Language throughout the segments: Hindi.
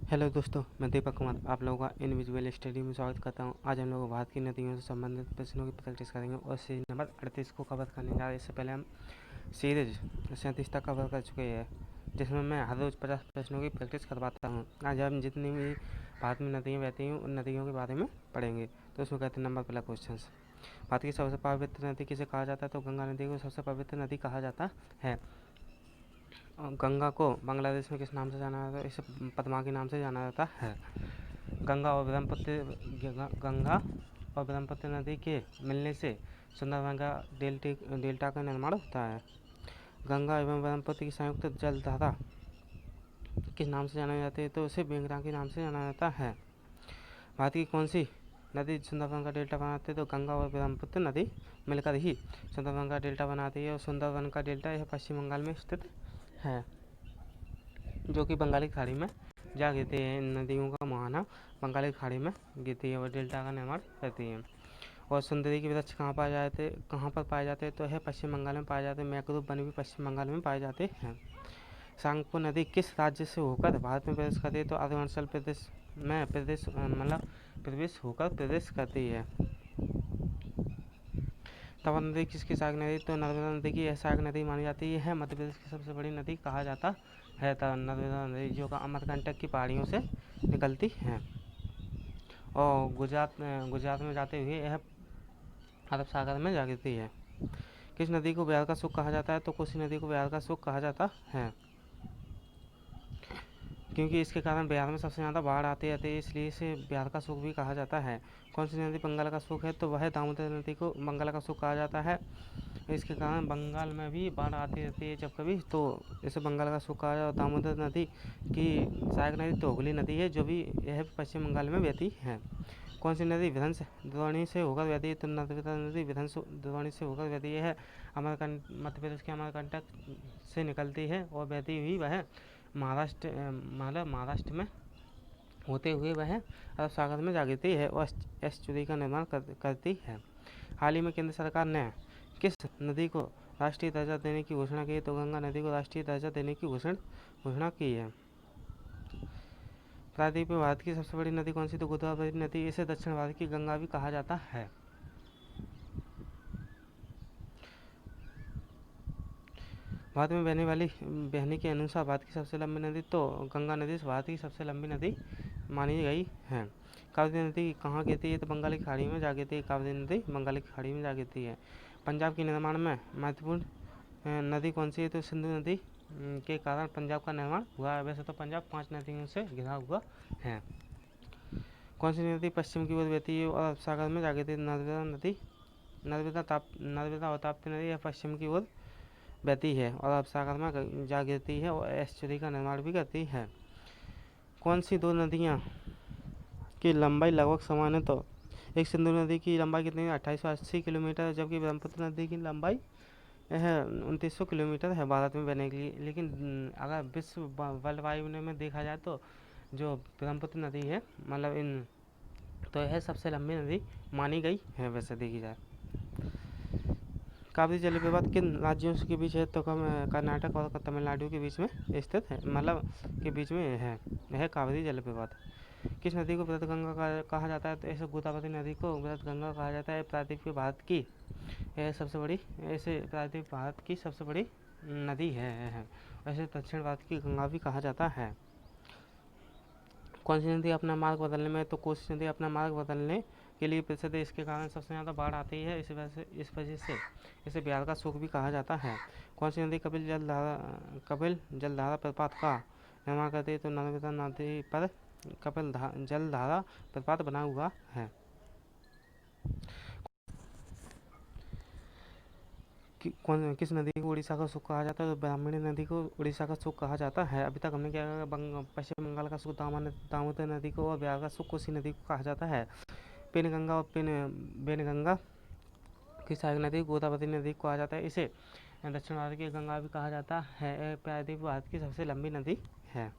हेलो दोस्तों, मैं दीपक कुमार आप लोगों का इनविजुअल स्टडी में स्वागत करता हूं। आज हम लोग भारत की नदियों से संबंधित प्रश्नों की प्रैक्टिस करेंगे और सीरीज नंबर 38 को कवर करने जा रहे हैं। इससे पहले हम सीरीज 37 तक कवर कर चुके हैं, जिसमें मैं हर रोज़ 50 प्रश्नों की प्रैक्टिस करवाता हूं। आज हम जितनी भी भारत में नदियाँ बहती हैं उन नदियों के बारे में पढ़ेंगे। तो उसमें कहते हैं नंबर पहला क्वेश्चन, भारत की सबसे पवित्र नदी किसे कहा जाता है? तो गंगा नदी को सबसे पवित्र नदी कहा जाता है। गंगा को बांग्लादेश में किस नाम से जाना जाता है? इसे पद्मा के नाम से जाना जाता है। गंगा और ब्रह्मपुत्र नदी के मिलने से सुंदरबन का डेल्टा का निर्माण होता है। गंगा एवं ब्रह्मपुत्र की संयुक्त जलधारा किस नाम से जाना जाती है? तो उसे मेघना के नाम से जाना जाता है। भारत की कौन सी नदी सुंदरबन का डेल्टा बनाती है? तो गंगा और ब्रह्मपुत्र नदी मिलकर ही सुंदरबन का डेल्टा बनाती है। और सुंदरबन का डेल्टा यह पश्चिम बंगाल में स्थित है, जो कि बंगाली खाड़ी में जा गिरती है। इन नदियों का मुहाना बंगाली खाड़ी में गिरती है और डेल्टा का निर्माण करती है। और सुंदरी के वृक्ष कहाँ पर पाए जाते हैं? तो है पश्चिम बंगाल में पाए जाते हैं। मैक्रोब वन भी पश्चिम बंगाल में पाए जाते हैं। सांगपो नदी किस राज्य से होकर भारत में प्रवेश करती है? तो अरुणाचल प्रदेश में प्रवेश करती है। तवा नदी किसकी सहायक नदी? तो नर्मदा नदी की सहायक नदी मानी जाती है। मध्य प्रदेश की सबसे बड़ी नदी कहा जाता है नर्मदा नदी, जो अमरकंटक की पहाड़ियों से निकलती है और गुजरात में जाते हुए यह अरब सागर में जा गिरती है। किस नदी को बिहार का सुख कहा जाता है? तो कोसी नदी को बिहार का सुख कहा जाता है, क्योंकि इसके कारण बिहार में सबसे ज़्यादा बाढ़ आती रहती है, इसलिए इसे बिहार का सुख भी कहा जाता है। कौन सी नदी बंगाल का सुख है? तो वह दामोदर नदी को बंगाल का सुख कहा जाता है। इसके कारण बंगाल में भी बाढ़ आती रहती है जब कभी, तो इसे बंगाल का सुख कहा जाता है। दामोदर नदी की सहायक नदी तो हुगली नदी है, जो भी यह पश्चिम बंगाल में बहती है। कौन सी नदी विध्वंस द्रोणी से होकर बहती है? तो नर्मदा नदी विध्वंस द्रोणी से होकर बहती है। मध्य प्रदेश के अमरकंटक से निकलती है और बहती हुई वह महाराष्ट्र में होते हुए वह अरब सागर में जा गिरती है और एस्चुरी का निर्माण करती है। हाल ही में केंद्र सरकार ने किस नदी को राष्ट्रीय दर्जा देने की घोषणा की है? तो गंगा नदी को राष्ट्रीय दर्जा देने की घोषणा की है। प्रायद्वीप में भारत की सबसे बड़ी नदी कौन सी? तो गोदावरी नदी। इसे दक्षिण भारत की गंगा भी कहा जाता है। भारत में बहने के अनुसार भारत की सबसे लंबी नदी तो गंगा नदी भारत की सबसे लंबी नदी मानी गई है। कावेरी नदी कहाँ गिरती है? तो बंगाली खाड़ी में जा गिरती है। कावेरी नदी बंगाली खाड़ी में जा गिरती है। पंजाब के निर्माण में महत्वपूर्ण नदी कौन सी है? तो सिंधु नदी के कारण पंजाब का निर्माण हुआ है। वैसे तो पंजाब 5 नदियों से घिरा हुआ है। कौन सी नदी पश्चिम की ओर बहती है और अरब सागर में जा गिरती है? नर्मदा नदी। नर्मदा और ताप्ती नदी पश्चिम की ओर बहती है और अरब सागर में जा गिरती है और एस्चुरी का निर्माण भी करती है। कौन सी दो नदियाँ की लंबाई लगभग समान है? तो एक सिंधु नदी की लंबाई कितनी है? 2880 किलोमीटर, जबकि ब्रह्मपुत्र नदी की लंबाई है 2900 किलोमीटर है भारत में बहने के लिए। लेकिन अगर विश्व वर्ल्ड वाइड में देखा जाए तो जो ब्रह्मपुत्र नदी है तो यह सबसे लंबी नदी मानी गई है वैसे देखी जाए। कावेरी जल विवाद किन राज्यों के बीच है? तो कर्नाटक और तमिलनाडु के बीच में स्थित है, के बीच में है यह कावेरी जल विवाद। किस नदी को वृहद गंगा कहा जाता है? तो ऐसे गोदावरी नदी को वृहद गंगा कहा जाता है। प्रायद्वीप भारत की सबसे बड़ी नदी है। वैसे दक्षिण भारत की गंगा भी कहा जाता है। कौन सी नदी अपना मार्ग बदलने में? तो कोसी नदी अपना मार्ग बदलने के लिए प्रसिद्ध है। इसके कारण सबसे ज़्यादा बाढ़ आती है, इस वजह से इसे बिहार का सुख भी कहा जाता है। कौन सी नदी कपिल जलधारा प्रपात का निर्माण करती है? तो नर्मदा नदी पर कपिल जलधारा प्रपात बना हुआ है। किस नदी को उड़ीसा का सुख कहा जाता है? तो ब्राह्मणी नदी को उड़ीसा का सुख कहा जाता है। अभी तक हमने क्या पश्चिम बंगाल का सुख दामोदर नदी को और बिहार का सुख कोसी नदी को कहा जाता है। पेनगंगा और बेनगंगा की सहायक नदी गोदावरी नदी को कहा जाता है। इसे दक्षिण भारत की गंगा भी कहा जाता है। प्रायद्वीप भारत की सबसे लंबी नदी है।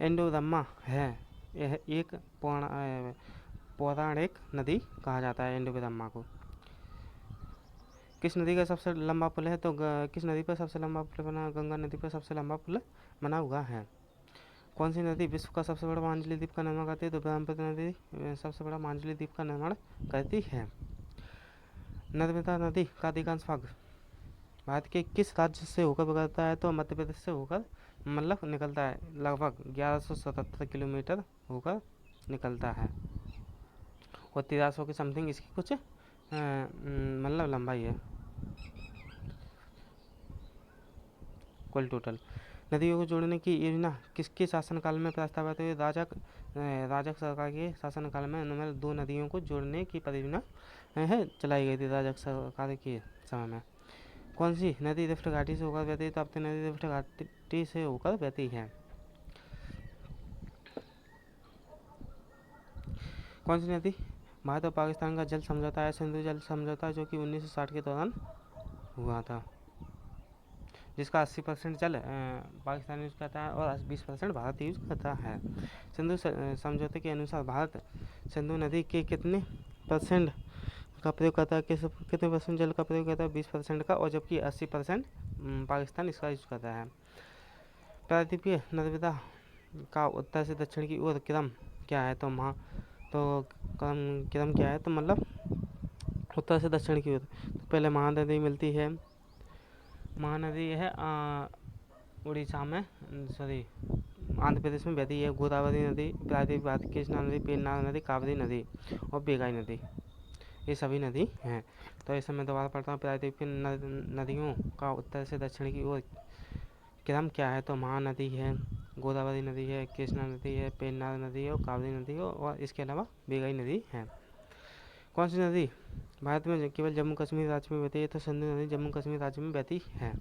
इंडोरम्मा है यह एक पौराणिक नदी कहा जाता है इंडोरम्मा को। किस नदी का सबसे लंबा पुल है? तो किस नदी पर सबसे लंबा पुल बना? गंगा नदी पर सबसे लंबा पुल बना हुआ है। कौन सी नदी विश्व का सबसे बड़ा मांझली द्वीप का निर्माण करती है? तो ब्रह्मपुत्र नदी सबसे बड़ा मांझली द्वीप का निर्माण करती है। नर्मदा नदी का अधिकांश भाग भारत के किस राज्य से होकर गुजरता है? तो मध्य प्रदेश से होकर मतलब निकलता है, लगभग 1177 किलोमीटर होकर निकलता है और 1300 के समथिंग इसकी कुछ मतलब लंबाई है कुल टोटल। नदियों को जोड़ने की योजना किसके शासनकाल में प्रस्तावित हुई? राजक सरकार के शासनकाल में नंबर 2 नदियों को जोड़ने की परियोजना है चलाई गई थी राजक सरकार के समय में। कौन सी नदी रिफ्ट घाटी से होकर बहती है? ताप्ती नदी रिफ्ट घाटी से होकर बहती है। कौन सी नदी भारत और पाकिस्तान का जल समझौता है? सिंधु जल समझौता, जो कि 1960 के दौरान हुआ था, जिसका 80% जल पाकिस्तान यूज़ करता है और 20% भारत यूज़ करता है। सिंधु समझौते के अनुसार भारत सिंधु नदी के कितने % का प्रयोग करता है? कितने % जल का प्रयोग करता है? 20% का, और जबकि 80% पाकिस्तान इसका यूज़ करता है। प्रायद्वीपीय नर्मदा का उत्तर से दक्षिण की ओर क्रम क्या है? तो क्रम क्या है? तो मतलब उत्तर से दक्षिण की ओर तो पहले महानदी मिलती है। महानदी है उड़ीसा में, सॉरी आंध्र प्रदेश में बहती है। गोदावरी नदी, प्रायद्वीप भारत की कृष्णा नदी, पेन्नार नदी, कावेरी नदी और बेगाई नदी, ये सभी नदी हैं। तो इसे मैं दोबारा पढ़ता हूँ। प्रायद्वीप की नदियों का उत्तर से दक्षिण की ओर क्रम क्या है? तो महानदी है, गोदावरी नदी है, कृष्णा नदी है, पेन्नार नदी है और कावेरी नदी है और इसके अलावा बेगाई नदी है। कौन सी नदी भारत में केवल जम्मू कश्मीर राज्य में बहती है? तो सिंधु नदी जम्मू कश्मीर राज्य में बहती है।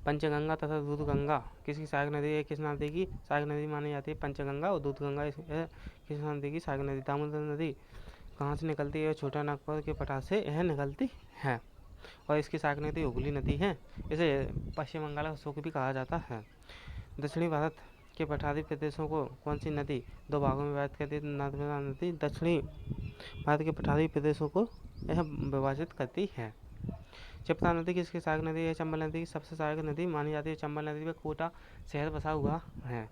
पंचगंगा तथा दूधगंगा किसकी सहायक नदी है? कृष्णा नदी की सहायक नदी मानी जाती है पंचगंगा, और दूधगंगा कृष्णा नदी की सहायक नदी। दामोदर नदी कहाँ से निकलती है? छोटा नागपुर के पठार से यह निकलती है और इसकी सहायक नदी हुगली नदी है। इसे पश्चिम बंगाल का शोक भी कहा जाता है। दक्षिणी भारत के पठारी प्रदेशों को कौन सी नदी दो भागों में विभाजित करती है? नर्मदा नदी दक्षिणी भारत के पठारी प्रदेशों को यह विभाजित करती है। क्षिप्रा नदी किसकी सहायक नदी है? चंबल नदी की सबसे सहायक नदी मानी जाती है। चंबल नदी पर कोटा शहर बसा हुआ है।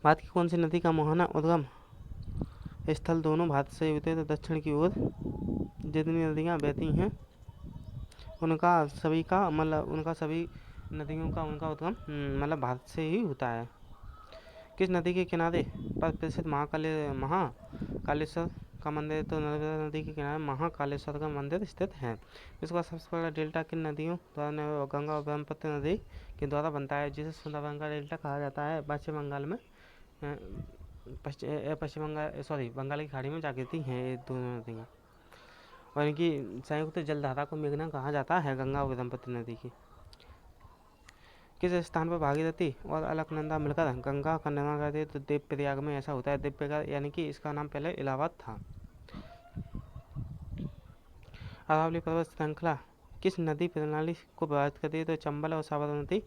भारत की कौन सी नदी का मुहाना उद्गम स्थल दोनों भारत से उत्तर दक्षिण की ओर जितनी नदियाँ बहती हैं उनका सभी नदियों का उनका उद्गम मतलब भारत से ही होता है। किस नदी के किनारे पर प्रसिद्ध महाकालेश्वर का मंदिर? तो नर्मदा नदी के किनारे महाकालेश्वर का मंदिर स्थित है। इसका सबसे बड़ा डेल्टा किन नदियों द्वारा? गंगा और ब्रह्मपुत्र नदी के द्वारा बनता है, जिसे सुंदरबन का डेल्टा कहा जाता है। पश्चिम बंगाल में बंगाल की खाड़ी में जा गिरती हैं ये दोनों नदियाँ और इनकी संयुक्त जलधारा को मेघना कहा जाता है, गंगा और ब्रह्मपुत्र नदी की। किस स्थान पर भागीरथी और अलकनंदा मिलकर गंगा का निर्माण करते हैं? तो देवप्रयाग में ऐसा होता है। देवप्रयाग यानी कि इसका नाम पहले इलाहाबाद था। अरावली पर्वत श्रृंखला किस नदी प्रणाली को विभाजित करती है? तो चंबल और साबरमती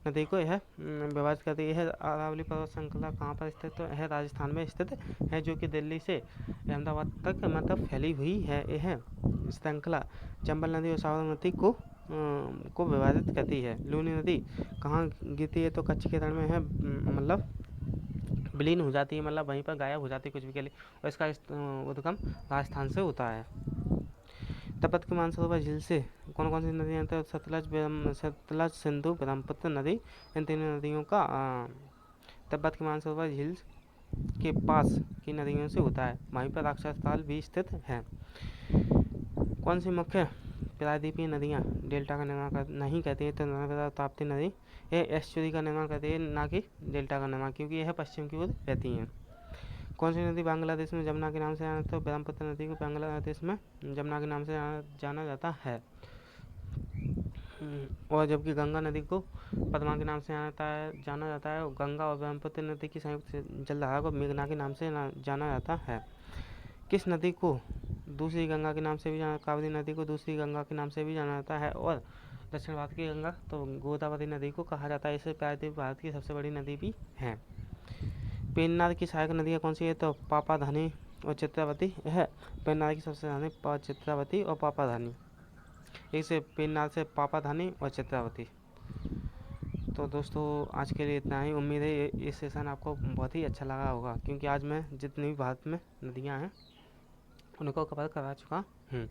नदी को यह विभाजित करती है। अरावली पर्वत श्रृंखला कहाँ पर स्थित? तो यह राजस्थान में स्थित है, जो कि दिल्ली से अहमदाबाद तक मतलब फैली हुई है। यह श्रृंखला चंबल नदी और साबरमती को विभाजित करती है। लूनी नदी कहाँ गिरती है? तो कच्छ के रण में है, मतलब विलीन हो जाती है, मतलब वहीं पर गायब हो जाती है कुछ भी के लिए, और इसका उद्गम राजस्थान से होता है। तिब्बत के मानसरोवर झील से कौन कौन सी नदियाँ आती है? सतलज, सिंधु, ब्रह्मपुत्र नदी, इन तीनों नदियों का तिब्बत के मानसरोवर झील के पास की नदियों से होता है। वहीं पर राक्षस ताल भी स्थित है। कौन सी मुख्य प्रायद्वीपीय नदियाँ डेल्टा का निर्माण नहीं करती है? तो नर्मदा, ताप्ती नदी यह एस्चुरी का निर्माण करती है, ना कि डेल्टा का निर्माण, क्योंकि यह पश्चिम की ओर बहती हैं। कौन सी नदी बांग्लादेश में जमुना के नाम से जाना जाता है? तो ब्रह्मपुत्र नदी को बांग्लादेश में जमुना के नाम से जाना जाता है, और जबकि गंगा नदी को पद्मा के नाम से जाना जाता है। गंगा और ब्रह्मपुत्र नदी की संयुक्त जलधारा को मेघना के नाम से जाना जाता है। किस नदी को दूसरी गंगा के नाम से भी कावेरी नदी को दूसरी गंगा के नाम से भी जाना जाता है, और दक्षिण भारत की गंगा तो गोदावरी नदी को कहा जाता है। इसे प्रायद्वीप भारत की सबसे बड़ी नदी भी है। पेन्नार की सहायक नदियाँ कौन सी है? तो पापाधानी और चित्रावती। यह पेन्नार की सबसे रानी चित्रावती और पापाधानी, इसे पेन्नार से पापाधानी और चित्रावती। तो दोस्तों आज के लिए इतना ही। उम्मीद है ये सेशन आपको बहुत ही अच्छा लगा होगा, क्योंकि आज मैं जितनी भी भारत में नदियाँ हैं उनको कवर करा चुका हूँ।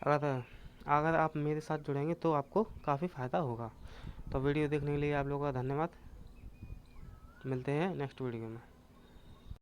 अगर अगर आप मेरे साथ जुड़ेंगे तो आपको काफ़ी फ़ायदा होगा। तो वीडियो देखने के लिए आप लोगों का धन्यवाद। मिलते हैं नेक्स्ट वीडियो में।